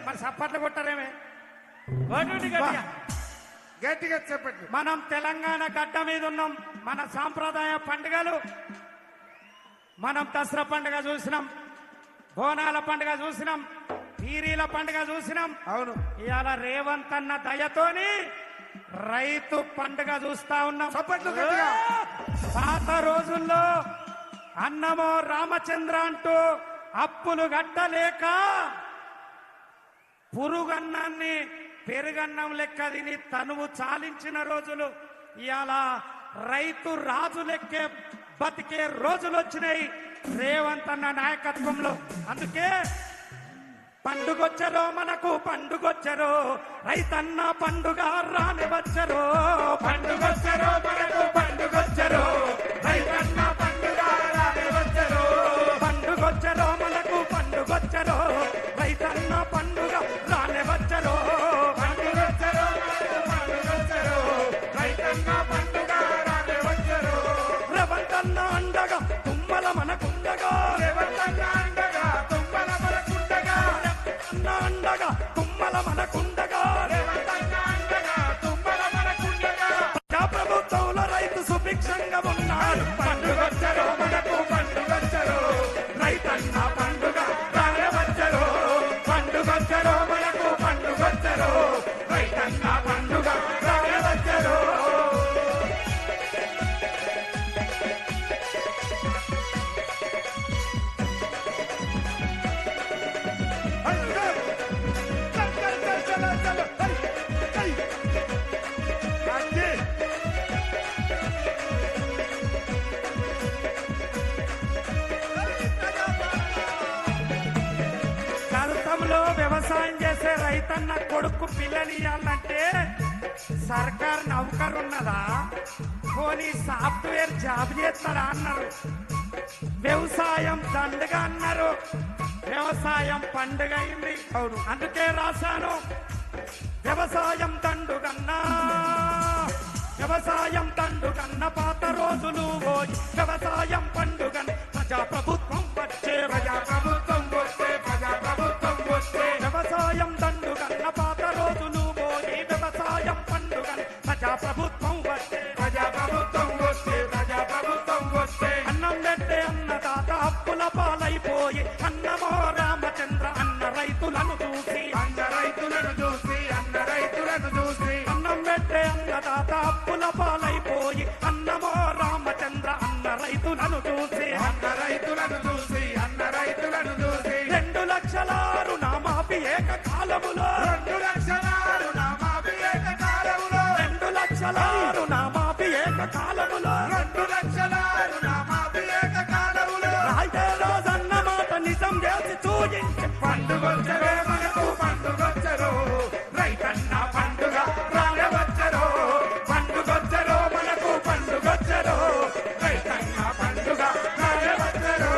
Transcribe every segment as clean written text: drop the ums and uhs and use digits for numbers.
మరి సప్పట్లు కొట్టారేమే గట్టిగా చెప్పండి. మనం తెలంగాణ గడ్డ మీద ఉన్నాం. మన సాంప్రదాయ పండుగలు మనం దసరా పండుగ చూసినాం, బోనాల పండుగ చూసినాం, పీరీల పండుగ చూసినాం. అవును, ఇవాళ రేవంత్ అన్న దయతోని రైతు పండుగ చూస్తా ఉన్నాం. చప్పట్లు గట్టిగా. పాత రోజుల్లో అన్నమో రామచంద్ర అంటూ అప్పులు గట్టలేక పురుగన్నాన్ని పెరుగన్నం లెక్క తిని తనువు చాలించిన రోజులు. ఇవాళ రైతు రాజు లెక్కే బతికే రోజులు వచ్చినాయి రేవంత్ అన్న నాయకత్వంలో. అందుకే పండుగొచ్చరో మనకు పండుగొచ్చరో, రైతన్న పండుగ రాని వచ్చరో. పండుగొచ్చరో మనకు పండుగొచ్చరో, రైతన్న పండుగ రాని వచ్చరో. పండుగొచ్చరో మనకు పండుగొచ్చరో, రైతన్న పండుగ రాని వచ్చరో. పండుగొచ్చరో మనకు పండుగొచ్చరో, రైతన్న పండుగ రాని వచ్చరో. రేవంతన్న అండగా తుమ్మల మనకుండగా, రేవంతన్న అండగా తుమ్మల మనకుండగా, అండగా తుమ్మల మనకుండగా, రేవంతన్న అండగా తుమ్మల మనకుండగా. ప్రభుత్వంలో రైతు సుభిక్షంగా ఉన్నారు. పండుగొచ్చరో మనకు పండుగొచ్చరో, రైతన్న పండుగ రానవచ్చరో. పండుగొచ్చరో మనకు పండుగొచ్చరో, రైతన్న పండుగ రానవచ్చరో. కరుతంలో వ్యవసాయం చేసే రైతన్న కొడుకు పిల్లనియాలంటే సర్కార్ నౌకరు ఉన్నదా, పోనీ సాఫ్ట్వేర్ జాబ్ చేస్తారా అన్నారు. వ్యవసాయం దండగా అన్నారు. వ్యవసాయం పండుగ అయింది. అవును, అందుకే రాశాను వ్యవసాయం దండుగన్నా, వ్యవసాయం దండుగన్న పాత రోజులు పోయి వ్యవసాయం పండుగ. ప్రజాప్రభుత్వం వచ్చే, ప్రజాప్రభుత్వం వస్తే, ప్రజాప్రభుత్వం వస్తే. వ్యవసాయం దండుగన్న పాత రోజులు పోయి వ్యవసాయం పండుగ. ప్రజాప్రభుత్వం వస్తే, ప్రజాప్రభుత్వం వస్తే, ప్రజాప్రభుత్వం వస్తే. అన్నం పెట్టే అన్నదాత అప్పుల పాలైపోయి అన్నమో రామచంద్ర అన్న రైతులను చూసి, అన్న రైతులను చూసి, అన్న రైతులను చూసి. అన్నం పెట్టే అన్నదాత అప్పుల పాలైపోయి అన్నమో రామచంద్ర అన్న రైతులను చూసి, అన్న రైతులను చూసి, అన్న రైతులను చూసి. 2 లక్షల రుణమాఫీ ఏకకాలములో, 2 లక్షల రుణమాఫీ ఏకకాలములో, 2 లక్షల రుణమాఫీ ఏకకాలములో, 2 లక్షల రుణమాఫీ ఏకకాలములో. రాయితే రోజన్న మాట నిజం చేసి చూయించి పండుగొచ్చరో మనకు పండుగొచ్చరో, రైతన్న పండుగ రానవచ్చరో. పండుగొచ్చరో మనకు పండుగొచ్చరో, రైతన్న పండుగ రానవచ్చరో.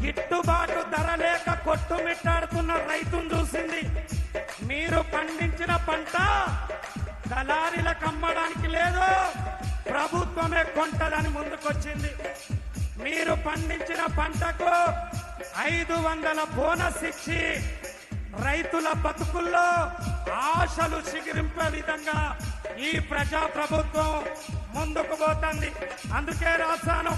గిట్టుబాటు ధర లేక కొట్టుమిట్టాడుతున్న రైతును చూసింది. మీరు పండించిన పంట దళారీలకు అమ్మడానికి లేదు, ప్రభుత్వమే కొంటదని ముందుకొచ్చింది. మీరు పండించిన పంటకు 500 బోనస్ ఇచ్చి రైతుల బతుకుల్లో ఆశలు చిగురింపే విధంగా ఈ ప్రజా ప్రభుత్వం ముందుకు పోతుంది. అందుకే రాశాను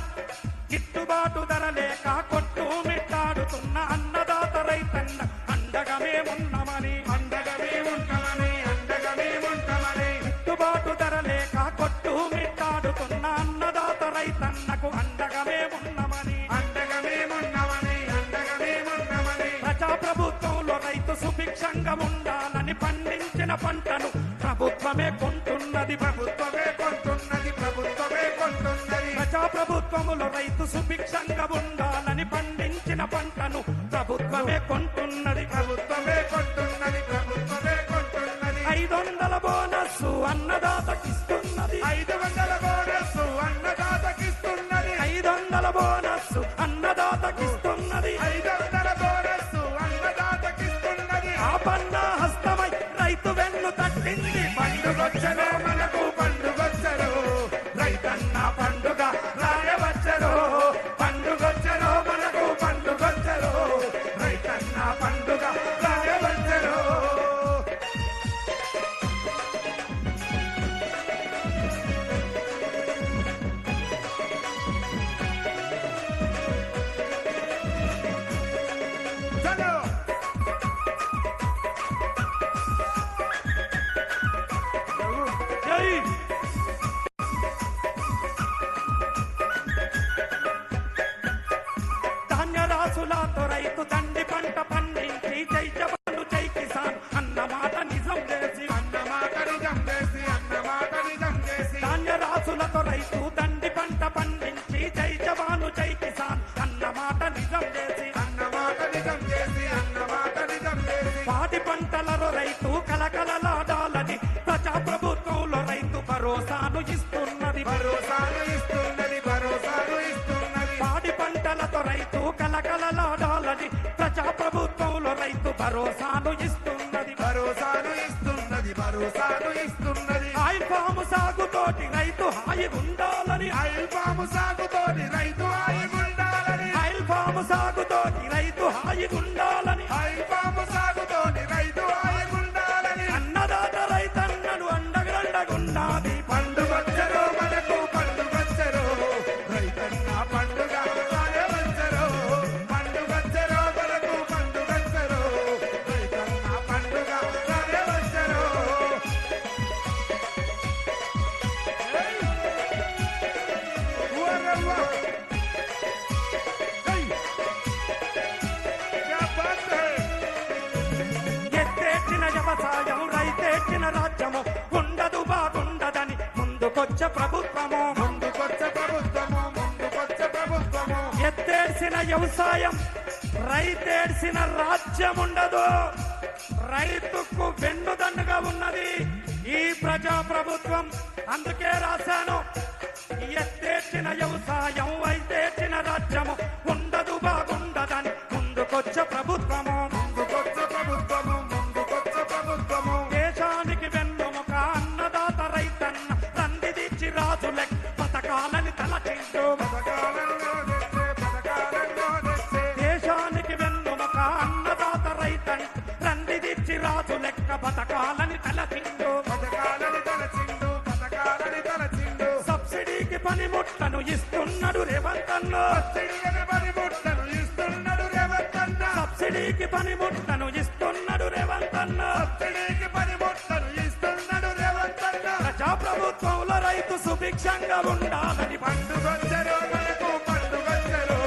గిట్టుబాటు ధర లేక కొట్టు మిట్టాడుతున్న అన్నదాత రైతన్న అండగా మేమున్నామని, అండగా మేముంటామని, అండగా మేముంటామని. గిట్టుబాటు ధర లేక కొట్టు మిట్టాడుతున్న అన్నదాత రైతన్నకు అండగా మేమున్నామని, అండగా మేమున్నామని, అండగా మేమున్నామని. ప్రజా ప్రభుత్వంలో రైతు సుభిక్షంగా ఉండాలని పండించిన పంటను ప్రభుత్వమే కొంటున్నది, ప్రభుత్వమే కొంటున్నది, ప్రభుత్వమే కొంటున్నది. ప్రజా ప్రభుత్వములో రైతు సుభిక్షంగా ఉండాలని పండించిన పంటను ప్రభుత్వమే కొంటున్నది, ప్రభుత్వమే కొంటున్నది, ప్రభుత్వమే కొంటున్నది. 500 బోనస్ అన్నదాతకిస్తున్నది, 500 బోనస్ రైతు దండి పంట పండించి జై జవాను జై కిసాన్ అన్నమాట నిజం చేసి అన్నమాట నిజం చేసి అన్నమాట నిజం చేసి పాడి పంటలలో రైతు కలకలలాడాలని ప్రజా ప్రభుత్వంలో రైతు భరోసాను ఇస్తున్నది భరోసాను ఇస్తున్నది భరోసాను ఇస్తున్నది పాడి పంటలతో రైతు కలకలలాడాలని ప్రజా ప్రభుత్వంలో రైతు భరోసాను ఇస్తున్నది భరోసాను ఇస్తున్నది భరోసాను ఇస్తున్నది ఆయిల్ పాము సాగుతోటి రైతు హాయి ఉండాలని ఆయిల్ పాము సాగుతోటి రైతు హాయిగుండాలని ఆయిల్ పాము సాగుతోటి రైతు హాయి ఉండాలని ఆయిల్ పాము సాగుతోటి రైతు హాయిగుండాలని అన్నదాత రైతన్నను అండగండగున్నది పండుగొచ్చరో మనకు పండుగొచ్చరో రైతన్న పండుగ రానే వచ్చరో పండుగొచ్చరో మనకు పండుగొచ్చరో రైతన్న పండుగ రానే వచ్చరో ఎత్తేసిన వ్యవసాయం రైతేసిన రాజ్యము ఉండదు బాగుండదని ముందుకొచ్చే ప్రభుత్వము ముందుకొచ్చే ప్రభుత్వము ముందుకొచ్చే ప్రభుత్వము ఎత్తేసిన వ్యవసాయం రైతేడ్చిన రాజ్యం ఉండదు రైతుకు వెన్నుదన్నుగా ఉన్నది ఈ ప్రజా ప్రభుత్వం అందుకే రాశాను ఎత్తేర్చిన వ్యవసాయం వైతేర్చిన రాజ్యము ఉండదు బాగుండదని ముందుకొచ్చే ప్రభుత్వము ముందుకొచ్చే ప్రభుత్వము ముందుకొచ్చే ప్రభుత్వము దేశానికి వెన్నుముక అన్నదాత రైతన్న తండ్రిదిచ్చి రాజులెక్ పథకాలని తలచింటూ పథకాలలో తెచ్చే దేశానికి వెన్నుముక అన్నదాత రైతన్న తండ్రిదిచ్చి రాజు లెక్క పథకాలని తలచింటూ పథకాలని తలచిండు పథకాలని తలచిండు సబ్సిడీకి పనిముట్లను ఇస్తున్నాడు రేవంతన్న సబ్సిడీని పనిముట్లను ఇస్తున్నాడు రేవంతన్న సబ్సిడీకి పనిముట్లను ఇస్తున్నాడు రేవంతన్న సబ్సిడీకి పనిముట్లను ఇస్తున్నాడు రేవంతన్న ప్రజాప్రభుత్వంలో రైతు సుభిక్షంగా ఉండాలని పండుగొచ్చరో మనకు పండుగొచ్చరో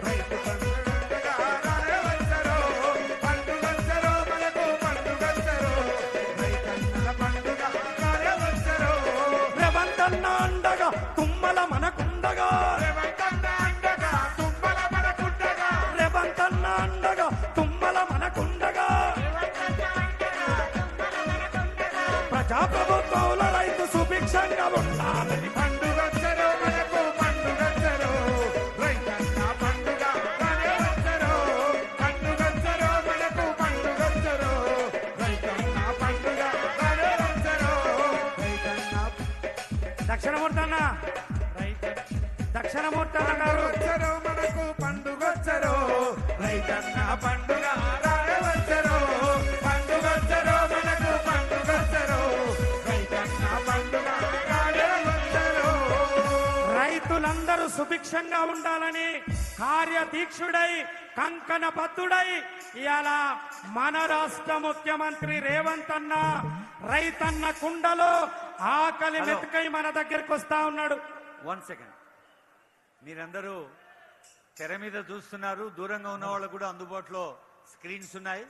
రైతు పండుగ రానే వచ్చరో పండుగొచ్చరో మనకు పండుగొచ్చరో రైతన్నల పండుగ రానే వచ్చరో రేవంతన్న అండగా తుమ్మల మనకుండగా రేవంతన్న అండగా తుమ్మల మనకుండగా రేవంతన్న అండగా తుమ్మల మనకుండగా ప్రజాప్రభుత్వంలో రైతు సుభిక్షంగా ఉండాలని పండుగొచ్చరో మనకు పండుగొచ్చరో రైతన్న పండుగ రానే వచ్చరో పండుగొచ్చరో మనకు పండుగొచ్చరో రైతన్న పండుగ రానే వచ్చరో రైతన్న దక్షిణమూర్తన్న దక్షిణమూర్తన్న గారు వచ్చరో మనకు పండుగొచ్చరో రైతన్న పండుగ రానే వచ్చరో పండుగొచ్చరో మనకు పండుగొచ్చరో రైతన్న పండుగ రానే వచ్చరో రైతులందరూ సుభిక్షంగా ఉండాలని కార్యదీక్షుడై కంకణబద్ధుడై ఇవాళ మన రాష్ట్ర ముఖ్యమంత్రి రేవంత్ అన్న రైతన్న కుండలో ఆకలి మెతుకై మన దగ్గరికి వస్తా ఉన్నాడు. 1 సెకండ్. మీరందరూ తెర మీద చూస్తున్నారు, దూరంగా ఉన్న వాళ్ళకు కూడా అందుబాటులో స్క్రీన్స్ ఉన్నాయి.